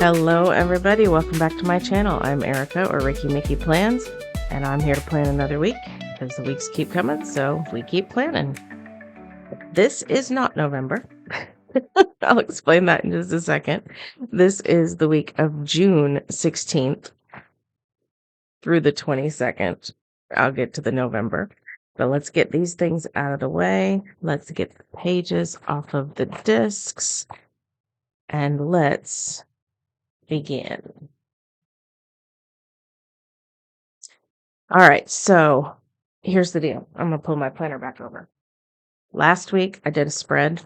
Hello, everybody. Welcome back to my channel. I'm Erica, or Ricky Mickey Plans, and I'm here to plan another week because the weeks keep coming, so we keep planning. This is not November. I'll explain that in just a second. This is the week of June 16th through the 22nd. I'll get to the November. But let's get these things out of the way. Let's get the pages off of the discs, and let's begin. All right, so here's the deal. I'm going to pull my planner back over. Last week, I did a spread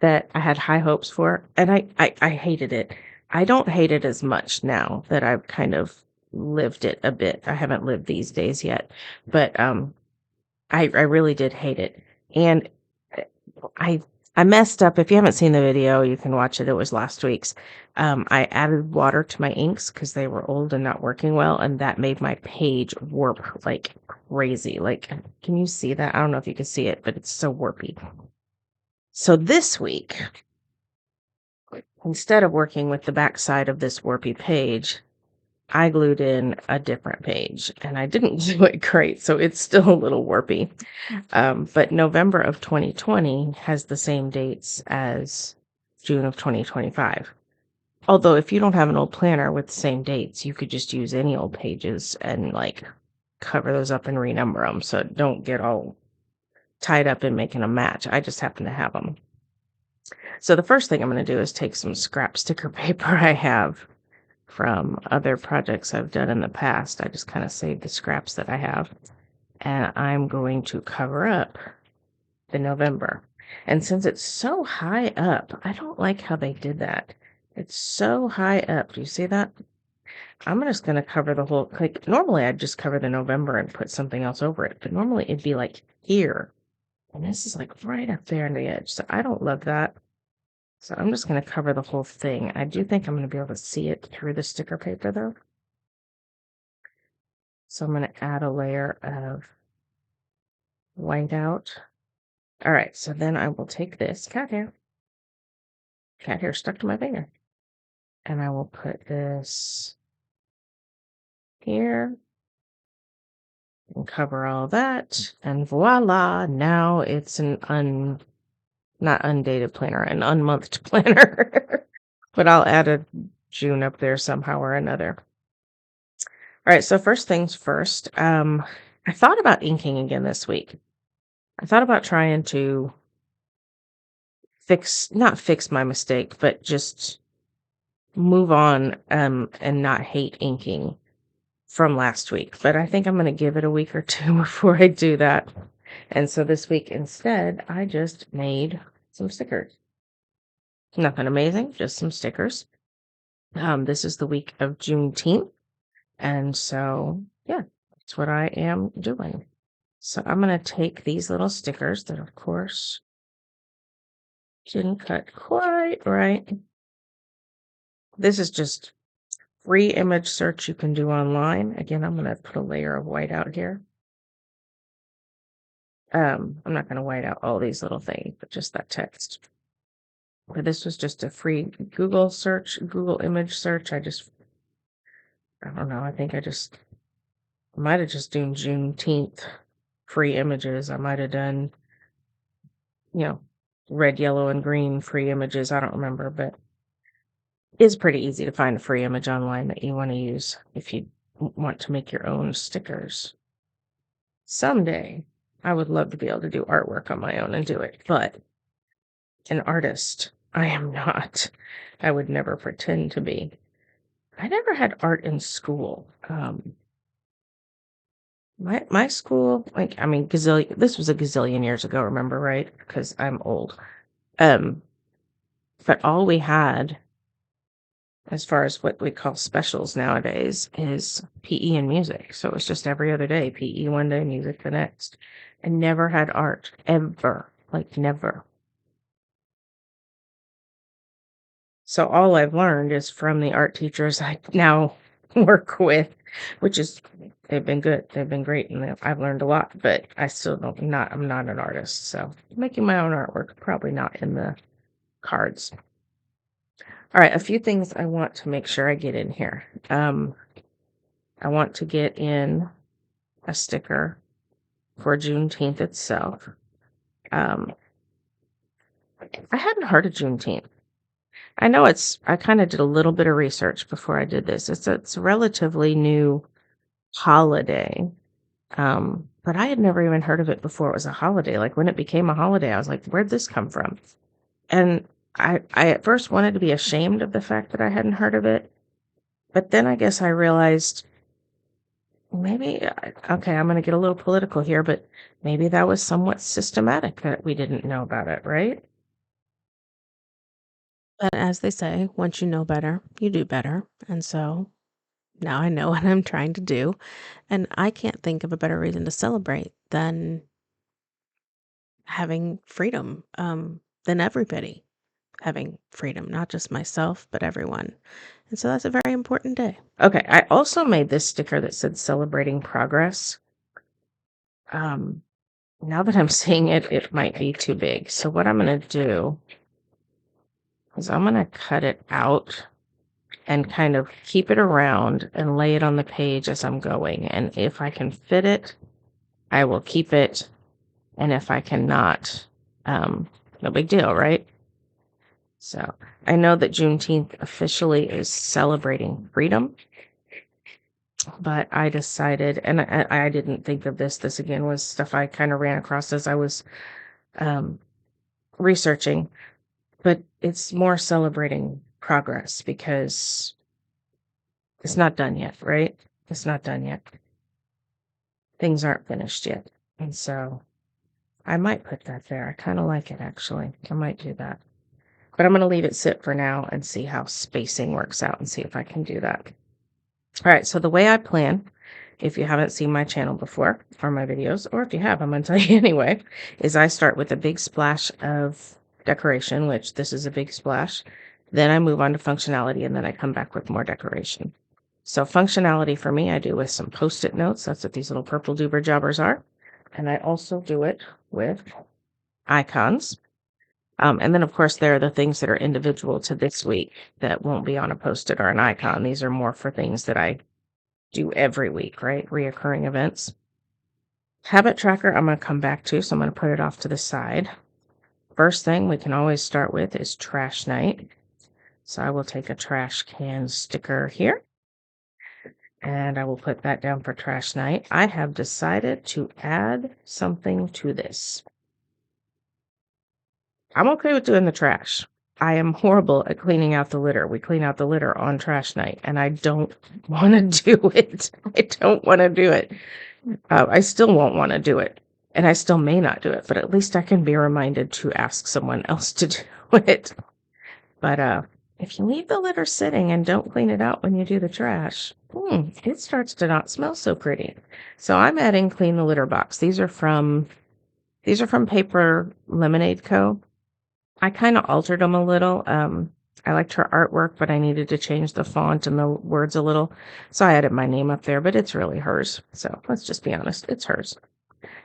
that I had high hopes for, and I hated it. I don't hate it as much now that I've kind of lived it a bit. I haven't lived these days yet, but I really did hate it. And I I messed up. If you haven't seen the video, you can watch it. It was last week's. I added water to my inks because they were old and not working well, and that made my page warp like crazy. Like, can you see that? I don't know if you can see it, but it's so warpy. So this week, instead of working with the back side of this warpy page, I glued in a different page, and I didn't do it great, so it's still a little warpy. But November of 2020 has the same dates as June of 2025. Although if you don't have an old planner with the same dates, you could just use any old pages and like cover those up and renumber them. So don't get all tied up in making a match. I just happen to have them. So the first thing I'm going to do is take some scrap sticker paper I have from other projects I've done in the past. I just kind of saved the scraps that I have. And I'm going to cover up the November. And since it's so high up, I don't like how they did that. It's so high up. Do you see that? I'm just going to cover the whole, like, normally I'd just cover the November and put something else over it, but normally it'd be like here. And this is like right up there on the edge. So I don't love that. So I'm just going to cover the whole thing. I do think I'm going to be able to see it through the sticker paper though. So I'm going to add a layer of whiteout. All right, so then I will take this cat hair stuck to my finger, and I will put this here and cover all that, and voila, now it's an not undated planner, an unmonthed planner. But I'll add a June up there somehow or another. All right, so first things first, I thought about inking again this week. I thought about trying to not fix my mistake, but just move on and not hate inking from last week. But I think I'm going to give it a week or two before I do that. And so this week instead, I just made some stickers. Nothing amazing, just some stickers. This is the week of Juneteenth. And so, yeah, that's what I am doing. So I'm going to take these little stickers that, of course, didn't cut quite right. This is just free image search you can do online. Again, I'm going to put a layer of white out here. I'm not going to white out all these little things, but just that text. But this was just a free Google search, Google image search. I don't know. I think I might have just done Juneteenth free images. I might have done, red, yellow, and green free images. I don't remember, but it's pretty easy to find a free image online that you want to use if you want to make your own stickers. Someday, I would love to be able to do artwork on my own and do it, but an artist, I am not. I would never pretend to be. I never had art in school. My school, this was a gazillion years ago, remember, right? Because I'm old. But all we had, as far as what we call specials nowadays, is PE and music. So it was just every other day, PE one day, music the next. I never had art, ever, like never. So all I've learned is from the art teachers I now work with, which is, they've been good. They've been great, and I've learned a lot, but I still I'm not an artist. So making my own artwork, probably not in the cards. All right, a few things I want to make sure I get in here. I want to get in a sticker for Juneteenth itself. Um, I hadn't heard of Juneteenth. I know I kind of did a little bit of research before I did this. It's a relatively new holiday. But I had never even heard of it before it was a holiday. Like when it became a holiday, I was like, where'd this come from? And I at first wanted to be ashamed of the fact that I hadn't heard of it. But then I guess I realized maybe, okay, I'm going to get a little political here, but maybe that was somewhat systematic that we didn't know about it, right? But as they say, once you know better, you do better. And so now I know what I'm trying to do. And I can't think of a better reason to celebrate than having freedom, than everybody having freedom, not just myself, but everyone. And so that's a very important day. Okay, I also made this sticker that said celebrating progress. Um, Now that I'm seeing it, it might be too big. So what I'm going to do is I'm going to cut it out and kind of keep it around and lay it on the page as I'm going. And if I can fit it, I will keep it. And if I cannot, no big deal, right? So I know that Juneteenth officially is celebrating freedom, but I decided, and I didn't think of this. This again was stuff I kind of ran across as I was um, researching, but it's more celebrating progress because it's not done yet, right? It's not done yet. Things aren't finished yet. And so I might put that there. I kind of like it actually. I might do that. But I'm going to leave it sit for now and see how spacing works out and see if I can do that. All right, so the way I plan, if you haven't seen my channel before or my videos, or if you have, I'm going to tell you anyway, is I start with a big splash of decoration, which this is a big splash. Then I move on to functionality, and then I come back with more decoration. So functionality for me, I do with some Post-it notes. That's what these little purple doober jobbers are. And I also do it with icons. And then, of course, there are the things that are individual to this week that won't be on a Post-it or an icon. These are more for things that I do every week, right? Reoccurring events. Habit tracker, I'm going to come back to, so I'm going to put it off to the side. First thing we can always start with is trash night. So I will take a trash can sticker here, and I will put that down for trash night. I have decided to add something to this. I'm okay with doing the trash. I am horrible at cleaning out the litter. We clean out the litter on trash night, and I don't want to do it. I don't want to do it. I still won't want to do it, and I still may not do it, but at least I can be reminded to ask someone else to do it. But if you leave the litter sitting and don't clean it out when you do the trash, it starts to not smell so pretty. So I'm adding Clean the Litter Box. These are from Paper Lemonade Co. I kind of altered them a little. I liked her artwork, but I needed to change the font and the words a little. So I added my name up there, but it's really hers. So let's just be honest, it's hers.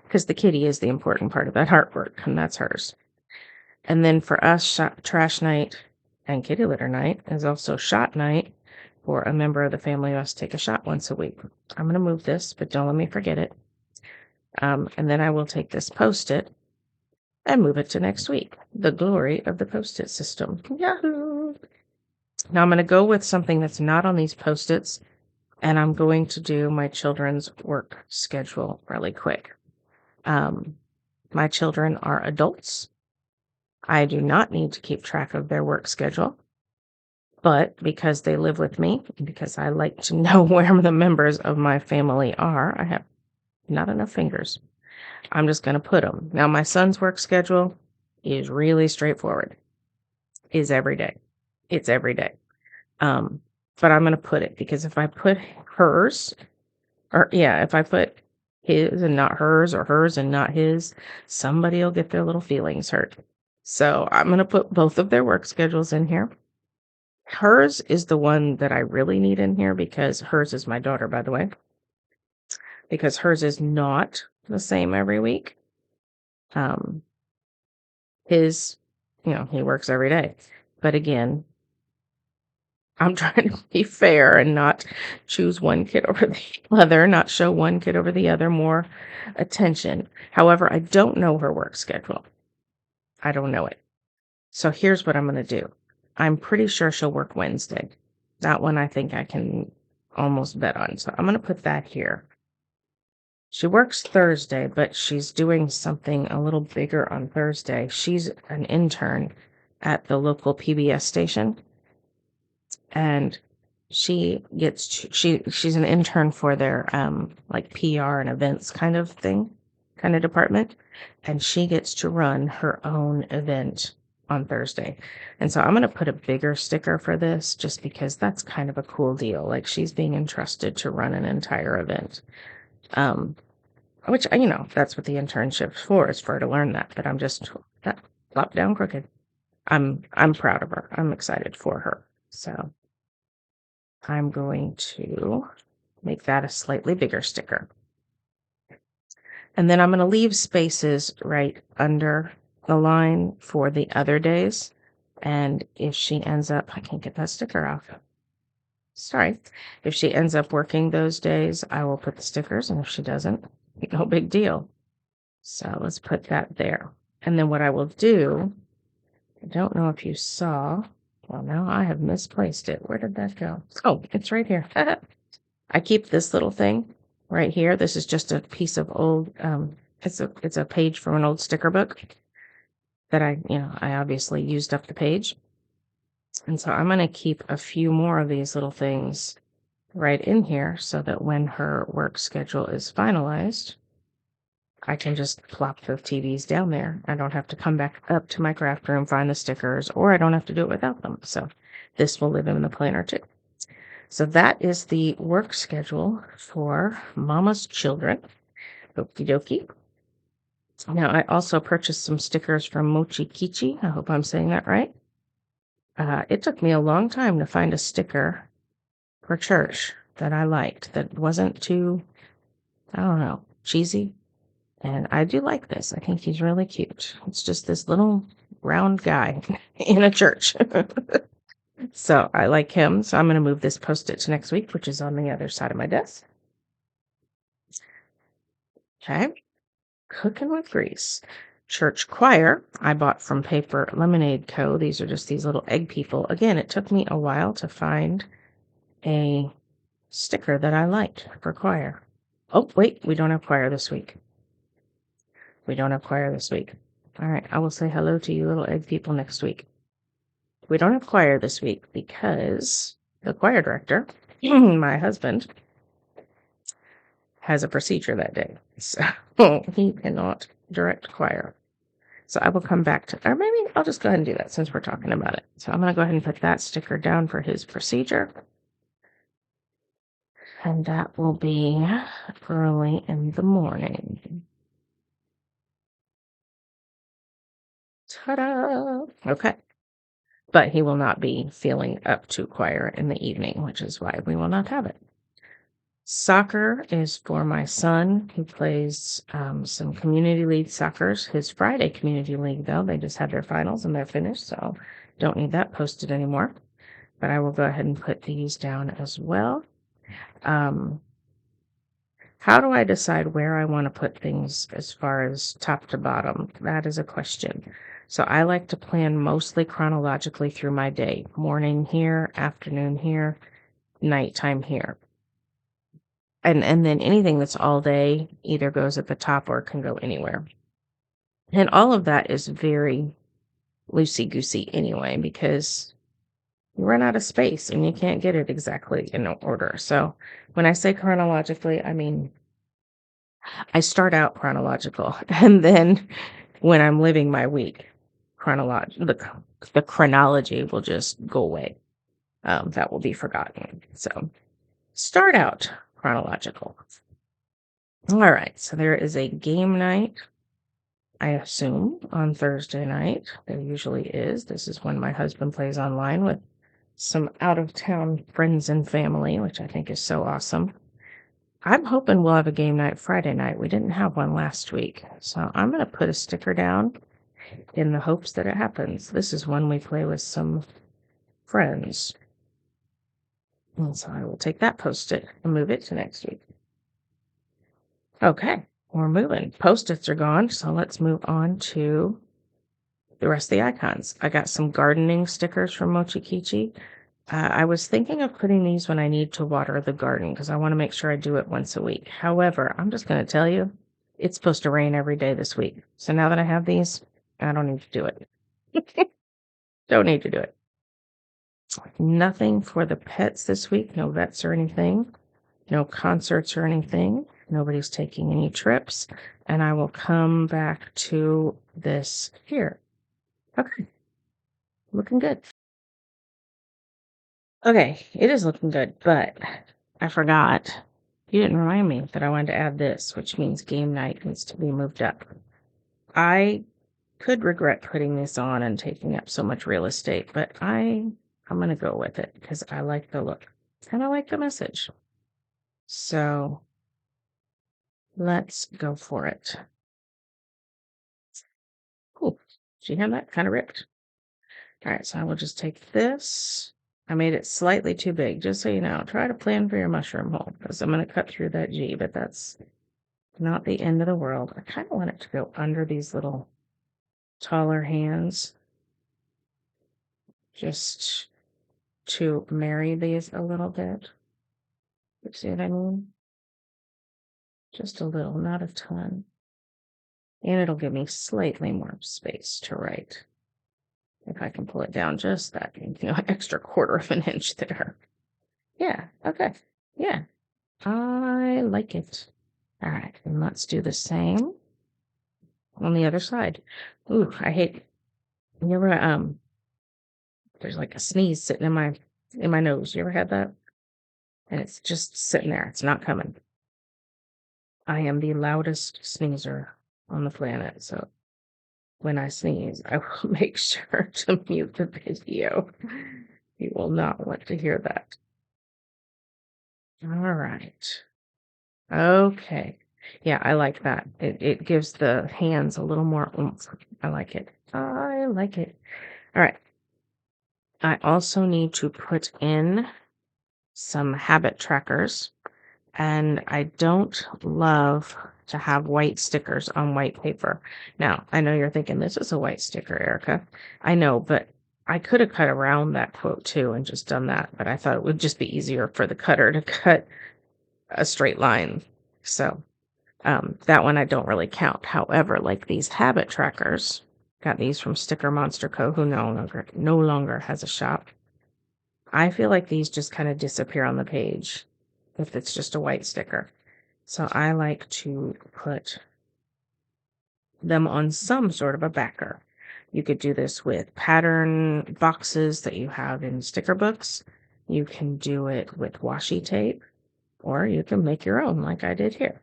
Because the kitty is the important part of that artwork, and that's hers. And then for us, trash night and kitty litter night is also shot night, for a member of the family who has to take a shot once a week. I'm going to move this, but don't let me forget it. And then I will take this Post-it and move it to next week. The glory of the Post-it system. Yahoo! Now I'm going to go with something that's not on these Post-its, and I'm going to do my children's work schedule really quick. My children are adults. I do not need to keep track of their work schedule, but because they live with me, because I like to know where the members of my family are, I have not enough fingers. I'm just going to put them. Now, my son's work schedule is really straightforward. Is every day. It's every day. But I'm going to put it because if I put hers, if I put his and not hers, or hers and not his, somebody will get their little feelings hurt. So I'm going to put both of their work schedules in here. Hers is the one that I really need in here because hers is my daughter, by the way, because hers is not the same every week. His, he works every day. But again, I'm trying to be fair and not choose one kid over the other, not show one kid over the other more attention. However, I don't know her work schedule. I don't know it. So here's what I'm going to do. I'm pretty sure she'll work Wednesday. That one I think I can almost bet on. So I'm going to put that here. She works Thursday, but she's doing something a little bigger on Thursday. She's an intern at the local PBS station, and she's an intern for their like PR and events kind of department, and she gets to run her own event on Thursday. And so I'm going to put a bigger sticker for this just because that's kind of a cool deal. Like, she's being entrusted to run an entire event. Which, that's what the internship's for, is for her to learn that. But I'm just that flop down crooked. I'm proud of her. I'm excited for her. So I'm going to make that a slightly bigger sticker. And then I'm going to leave spaces right under the line for the other days. And if she ends up, I can't get that sticker off. Sorry. If she ends up working those days, I will put the stickers. And if she doesn't, no big deal. So let's put that there. And then what I will do, I don't know if you saw, well, now I have misplaced it. Where did that go? Oh, it's right here. I keep this little thing right here. This is just a piece of old, it's a page from an old sticker book that I obviously used up the page. And so I'm going to keep a few more of these little things right in here so that when her work schedule is finalized, I can just plop the TVs down there. I don't have to come back up to my craft room, find the stickers, or I don't have to do it without them. So this will live in the planner too. So that is the work schedule for Mama's Children. Okie dokie. Now, I also purchased some stickers from Mochi Kichi. I hope I'm saying that right. It took me a long time to find a sticker for church that I liked, that wasn't too, I don't know, cheesy. And I do like this. I think he's really cute. It's just this little round guy in a church. So I like him. So I'm going to move this Post-it to next week, which is on the other side of my desk. Okay. Cooking with Grease. Church choir I bought from Paper Lemonade Co. These are just these little egg people. Again, it took me a while to find a sticker that I liked for choir. Oh, wait, we don't have choir this week. We don't have choir this week. All right, I will say hello to you little egg people next week. We don't have choir this week because the choir director, my husband, has a procedure that day. So he cannot direct choir. So I will come back to, or maybe I'll just go ahead and do that since we're talking about it. So I'm going to go ahead and put that sticker down for his procedure. And that will be early in the morning. Ta-da! Okay. But he will not be feeling up to choir in the evening, which is why we will not have it. Soccer is for my son, who plays some community league soccers. His Friday community league, though, they just had their finals and they're finished, so don't need that posted anymore. But I will go ahead and put these down as well. How do I decide where I want to put things as far as top to bottom? That is a question. So I like to plan mostly chronologically through my day. Morning here, afternoon here, nighttime here. And then anything that's all day either goes at the top or can go anywhere. And all of that is very loosey-goosey anyway, because you run out of space and you can't get it exactly in order. So when I say chronologically, I mean, I start out chronological, and then when I'm living my week, the chronology will just go away. That will be forgotten. So start out chronological. All right, so there is a game night, I assume, on Thursday night. There usually is. This is when my husband plays online with some out-of-town friends and family, which I think is so awesome. I'm hoping we'll have a game night Friday night. We didn't have one last week. So I'm going to put a sticker down in the hopes that it happens. This is when we play with some friends. And so I will take that Post-it and move it to next week. Okay, we're moving. Post-its are gone, so let's move on to the rest of the icons. I got some gardening stickers from Mochi Kichi. I was thinking of putting these when I need to water the garden because I want to make sure I do it once a week. However, I'm just going to tell you, it's supposed to rain every day this week. So now that I have these, I don't need to do it. Don't need to do it. Nothing for the pets this week. No vets or anything. No concerts or anything. Nobody's taking any trips. And I will come back to this here. Okay. Looking good. Okay, it is looking good, but I forgot. You didn't remind me that I wanted to add this, which means game night needs to be moved up. I could regret putting this on and taking up so much real estate, but I'm going to go with it because I like the look and I like the message. So let's go for it. Cool. Do you hear that? Kind of ripped. All right, so I will just take this. I made it slightly too big, just so you know. Try to plan for your mushroom hole because I'm going to cut through that G, but that's not the end of the world. I kind of want it to go under these little taller hands just to marry these a little bit. You see what I mean? Just a little, not a ton. And it'll give me slightly more space to write. If I can pull it down just that, extra quarter of an inch there. Yeah, okay. Yeah, I like it. All right, and let's do the same on the other side. Ooh, I hate, you ever, there's like a sneeze sitting in my nose. You ever had that? And it's just sitting there. It's not coming. I am the loudest sneezer on the planet, so when I sneeze, I will make sure to mute the video. You will not want to hear that. All right. Okay. Yeah, I like that. It gives the hands a little more oomph. I like it. I like it. All right. I also need to put in some habit trackers, and I don't love to have white stickers on white paper. Now, I know you're thinking this is a white sticker, Erica. I know, but I could have cut around that quote too and just done that, but I thought it would just be easier for the cutter to cut a straight line. So that one I don't really count. However, like these habit trackers, got these from Sticker Monster Co., who no longer has a shop. I feel like these just kind of disappear on the page if it's just a white sticker. So I like to put them on some sort of a backer. You could do this with pattern boxes that you have in sticker books. You can do it with washi tape, or you can make your own like I did here.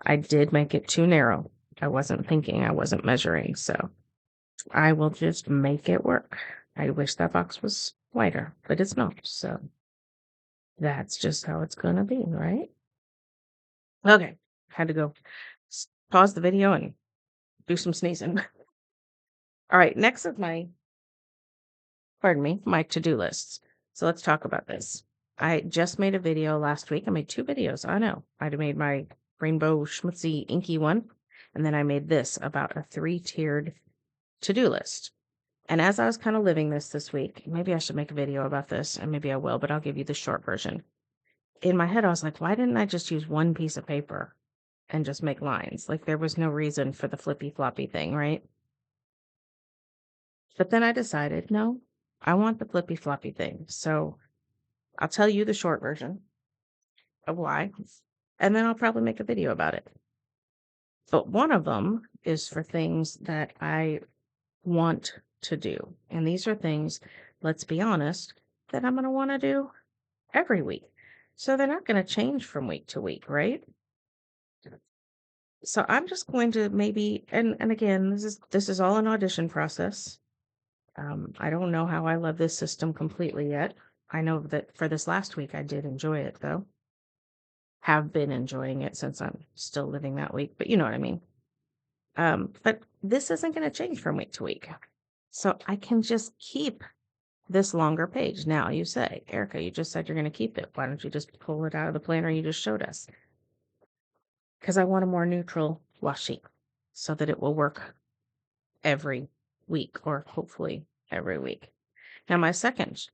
I did make it too narrow. I wasn't thinking, I wasn't measuring, so I will just make it work. I wish that box was wider, but it's not, so that's just how it's gonna be, right? Okay, had to go pause the video and do some sneezing. All right, next is my to-do lists. So let's talk about this. I just made a video last week. I made 2 videos. I know. I made my rainbow schmutzy inky one, and then I made this about a 3-tiered to-do list. And as I was kind of living this week, maybe I should make a video about this, and maybe I will, but I'll give you the short version. In my head, I was like, why didn't I just use one piece of paper and just make lines? Like there was no reason for the flippy floppy thing, right? But then I decided, no, I want the flippy floppy thing. So I'll tell you the short version of why, and then I'll probably make a video about it. But one of them is for things that I want to do. And these are things, let's be honest, that I'm going to want to do every week. So they're not going to change from week to week, right? So I'm just going to maybe, and again, this is all an audition process. I don't know how I love this system completely yet. I know that for this last week, I did enjoy it though. Have been enjoying it since I'm still living that week, but you know what I mean. But this isn't going to change from week to week. So I can just keep this longer page. Now you say, Erica, you just said you're going to keep it. Why don't you just pull it out of the planner you just showed us? Because I want a more neutral washi so that it will work every week, or hopefully every week. Now, my second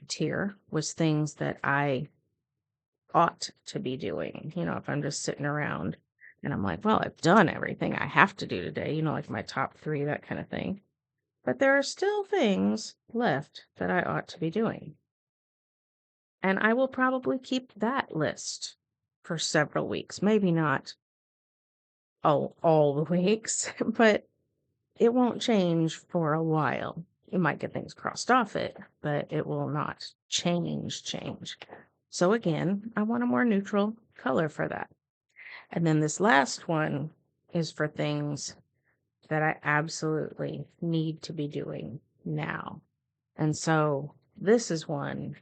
tier was things that I ought to be doing. If I'm just sitting around and I'm like, well, I've done everything I have to do today, like my top 3, that kind of thing. But there are still things left that I ought to be doing. And I will probably keep that list for several weeks. Maybe not all the weeks, but it won't change for a while. You might get things crossed off it, but it will not change. So again, I want a more neutral color for that. And then this last one is for things that I absolutely need to be doing now. And so this is one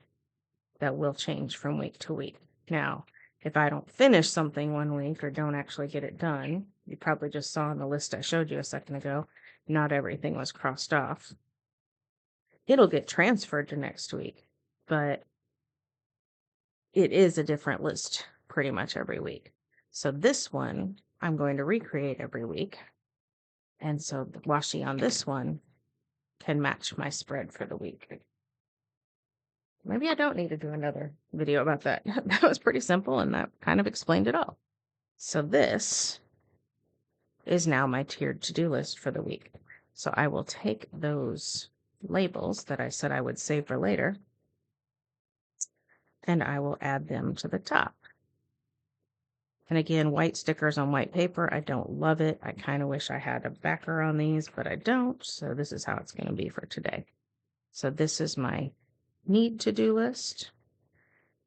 that will change from week to week. Now, if I don't finish something one week or don't actually get it done, you probably just saw on the list I showed you a second ago, not everything was crossed off. It'll get transferred to next week, but it is a different list pretty much every week. So this one, I'm going to recreate every week. And so the washi on this one can match my spread for the week. Maybe I don't need to do another video about that. That was pretty simple, and that kind of explained it all. So this is now my tiered to-do list for the week. So I will take those labels that I said I would save for later, and I will add them to the top. And again, white stickers on white paper. I don't love it. I kind of wish I had a backer on these, but I don't. So this is how it's going to be for today. So this is my need to-do list.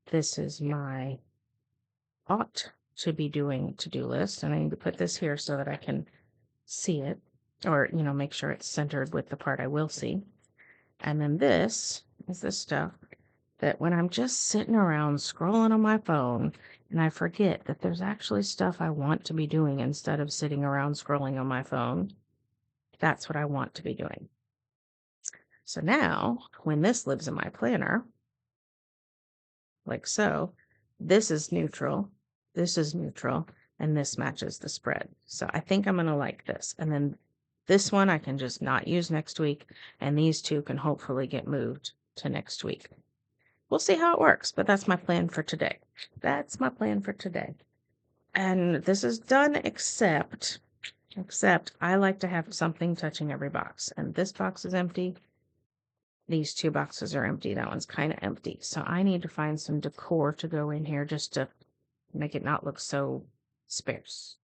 This is my ought to be doing to-do list. And I need to put this here so that I can see it, or, make sure it's centered with the part I will see. And then this is the stuff that when I'm just sitting around scrolling on my phone and I forget that there's actually stuff I want to be doing instead of sitting around scrolling on my phone, that's what I want to be doing. So now, when this lives in my planner, like so, this is neutral, and this matches the spread. So I think I'm going to like this. And then this one I can just not use next week, and these two can hopefully get moved to next week. We'll see how it works, but that's my plan for today. And this is done except I like to have something touching every box. And this box is empty. These 2 boxes are empty. That one's kind of empty. So I need to find some decor to go in here just to make it not look so sparse,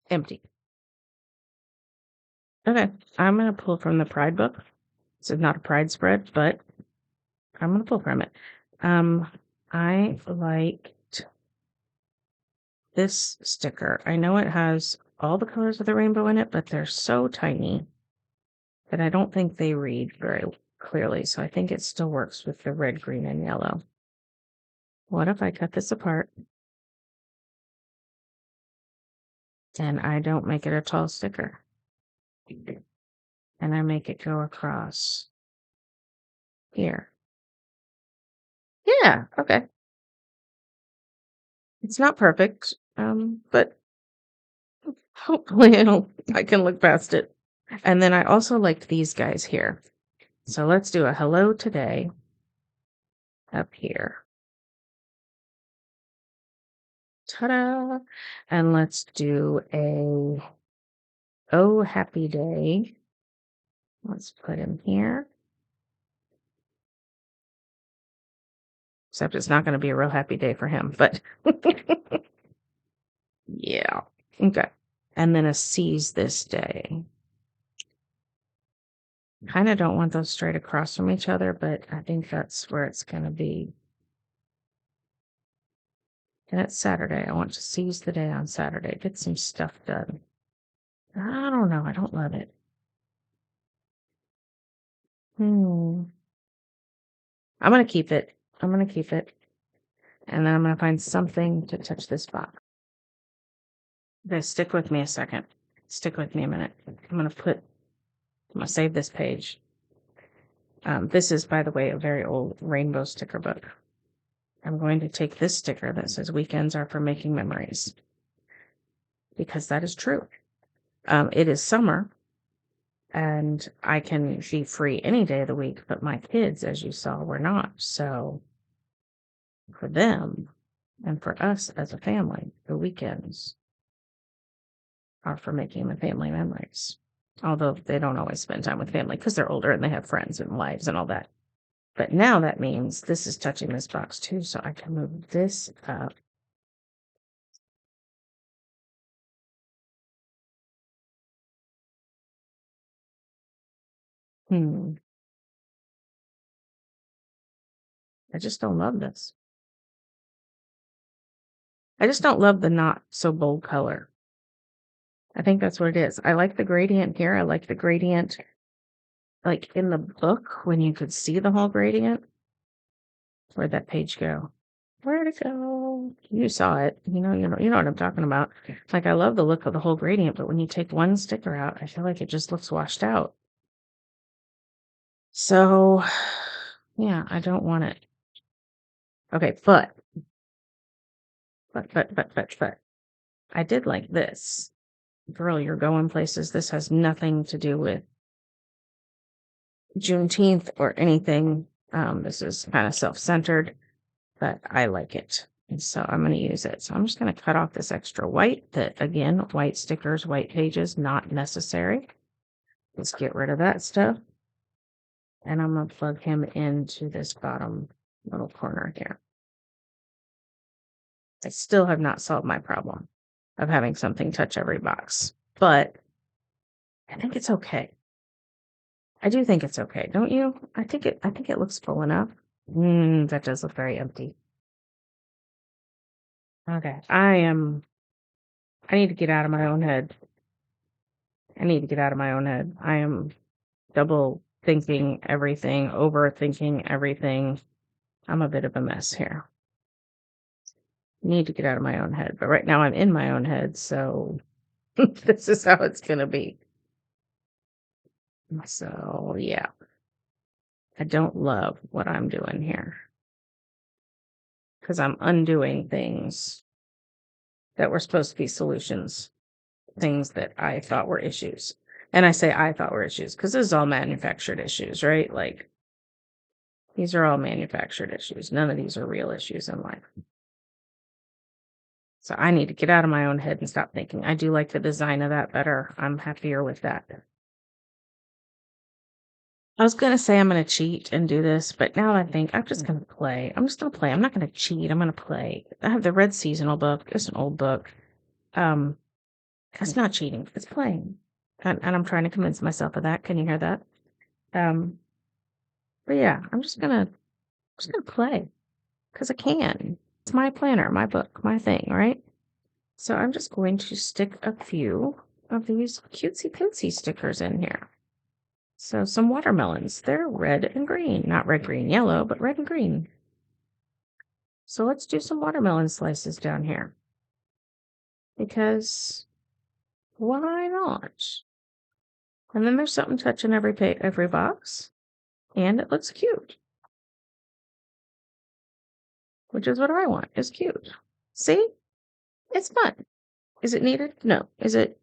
empty. Okay, I'm going to pull from the Pride book. This is not a Pride spread, but I'm going to pull from it. I liked this sticker. I know it has all the colors of the rainbow in it, but they're so tiny that I don't think they read very clearly. So I think it still works with the red, green, and yellow. What if I cut this apart and I don't make it a tall sticker? And I make it go across here. Yeah, okay. It's not perfect, but hopefully I can look past it. And then I also liked these guys here. So let's do a hello today up here. Ta-da! And let's do a oh happy day. Let's put him here. Except it's not going to be a real happy day for him, but yeah. Okay. And then a seize this day. Kind of don't want those straight across from each other, but I think that's where it's going to be. And it's Saturday. I want to seize the day on Saturday. Get some stuff done. I don't know. I don't love it. I'm going to keep it. And then I'm going to find something to touch this box. Okay, stick with me a second. Stick with me a minute. I'm going to put I'm going to save this page. This is, by the way, a very old rainbow sticker book. I'm going to take this sticker that says weekends are for making memories, because that is true. It is summer and I can be free any day of the week, but my kids, as you saw, were not. So for them and for us as a family, the weekends are for making the family memories. Although they don't always spend time with family because they're older and they have friends and lives and all that. But now that means this is touching this box too, so I can move this up. I just don't love this. I just don't love the not so bold color. I think that's what it is. I like the gradient here. I like the gradient like in the book when you could see the whole gradient. Where'd that page go? Where'd it go? You saw it. You know what I'm talking about. Like I love the look of the whole gradient, but when you take one sticker out, I feel like it just looks washed out. So yeah, I don't want it. Okay, but I did like this. Girl, you're going places. This has nothing to do with Juneteenth or anything. This is kind of self-centered, but I like it. And so I'm going to use it. So I'm just going to cut off this extra white that, again, white stickers, white pages, not necessary. Let's get rid of that stuff. And I'm going to plug him into this bottom little corner here. I still have not solved my problem of having something touch every box, but I think it's okay. I do think it's okay, don't you? I think it looks full enough. That does look very empty. Okay, I need to get out of my own head. I am double thinking everything, overthinking everything. I'm a bit of a mess here. Need to get out of my own head, but right now I'm in my own head, so this is how it's gonna be. So yeah, I don't love what I'm doing here because I'm undoing things that were supposed to be solutions, things that I thought were issues. And I say I thought were issues because this is all manufactured issues, right? Like these are all manufactured issues. None of these are real issues in life. So I need to get out of my own head and stop thinking. I do like the design of that better. I'm happier with that. I was going to say I'm going to cheat and do this, but now I think I'm just going to play. I'm just going to play. I'm not going to cheat. I'm going to play. I have the Red Seasonal book. It's an old book. It's not cheating. It's playing. And I'm trying to convince myself of that. Can you hear that? But yeah, I'm just gonna play because I can. It's my planner, my book, my thing, right? So I'm just going to stick a few of these cutesy pootsie stickers in here. So some watermelons. They're red and green, not red, green, yellow, but red and green. So let's do some watermelon slices down here because why not? And then there's something touching every box, and it looks cute, which is what I want. It's cute. See? It's fun. Is it needed? No. Is it,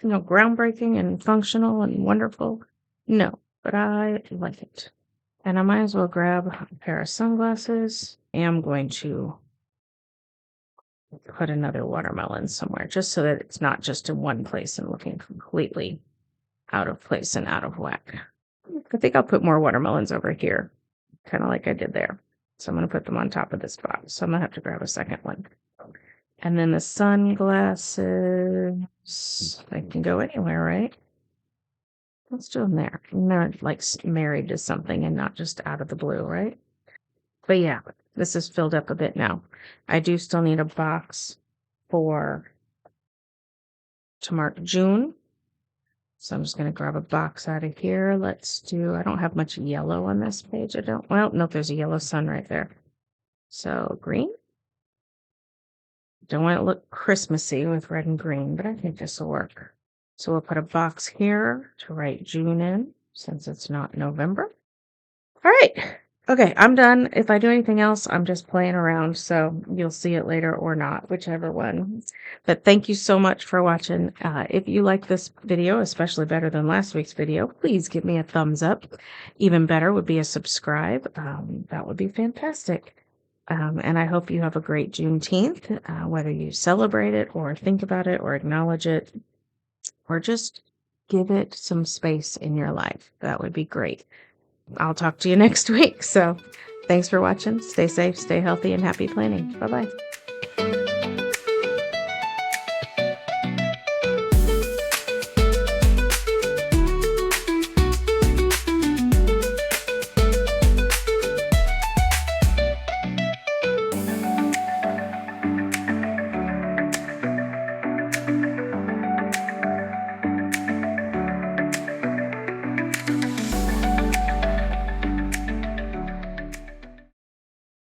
groundbreaking and functional and wonderful? No, but I like it. And I might as well grab a pair of sunglasses. I am going to put another watermelon somewhere just so that it's not just in one place and looking completely out of place and out of whack. I think I'll put more watermelons over here, kind of like I did there. So I'm going to put them on top of this box. So I'm going to have to grab a second one. And then the sunglasses, they can go anywhere, right? Let's do them there. They're like married to something and not just out of the blue, right? But yeah, this is filled up a bit now. I do still need a box to mark June. So I'm just going to grab a box out of here. I don't have much yellow on this page. Well, no, there's a yellow sun right there. So green. Don't want it to look Christmassy with red and green, but I think this will work. So we'll put a box here to write June in since it's not November. All right. Okay, I'm done. If I do anything else, I'm just playing around. So you'll see it later or not, whichever one. But thank you so much for watching. If you like this video, especially better than last week's video, please give me a thumbs up. Even better would be a subscribe. That would be fantastic. And I hope you have a great Juneteenth, whether you celebrate it or think about it or acknowledge it or just give it some space in your life. That would be great. I'll talk to you next week. So thanks for watching. Stay safe, stay healthy, and happy planning. Bye-bye.